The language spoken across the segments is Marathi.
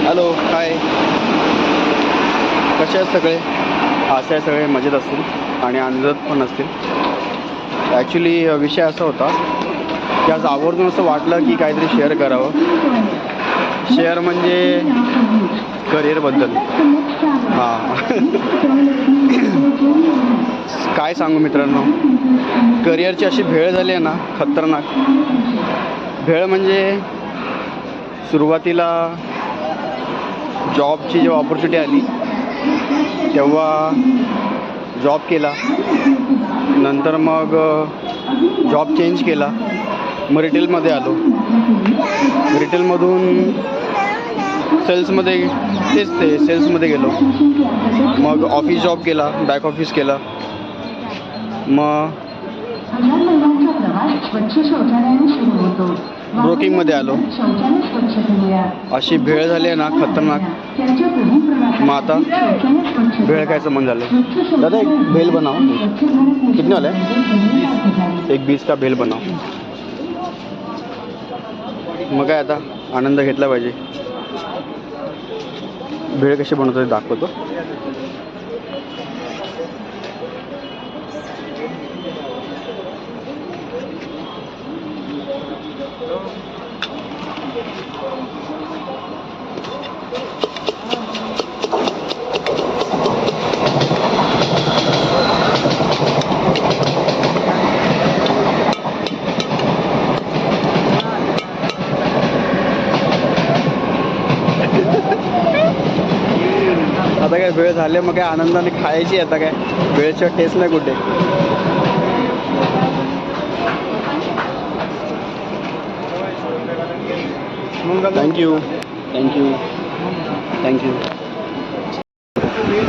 हॅलो, हाय. कसे आहेत सगळे? आशा सगळे मजेत असतील आणि आनंदात पण असतील. ॲक्च्युली विषय असा होता की आज आवर्जून असं वाटलं की काहीतरी शेअर करावं. शेअर म्हणजे करिअरबद्दल. हां काय सांगू मित्रांनो, करिअरची अशी भेळ झाली आहे ना, खतरनाक भेळ. म्हणजे सुरुवातीला जॉबची जेव्हा ऑपॉर्च्युनिटी आली तेव्हा जॉब केला. नंतर मग जॉब चेंज केला. मग रिटेलमध्ये आलो. रिटेलमधून सेल्समध्ये ते सेल्समध्ये गेलो. मग ऑफिस जॉब केला, बॅक ऑफिस केला. मग ब्रोकिंगमध्ये आलो. अशी भेळ झाली आहे ना, खतरनाक. मग आता भेळ खायचं मन झालं. दादा एक भेल बनाओ. कितने वाला है? एक 20 का भेल बनाओ. मग काय आता आनंद घेतला पाहिजे. भेळ कशी बनवतो ते दाखवतो. आता काय वेळ झाले, मग काय आनंदाने खायची. आता काय वेळेच्या टेस्ट नाही कुठे. थँक्यू.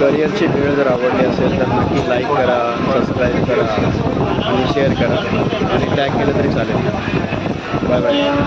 करिअरची वेळ जर आवडली असेल तर नक्की लाईक करा, सबस्क्राईब करा आणि शेअर करा आणि टॅग केलं तरी चालेल. Bye bye.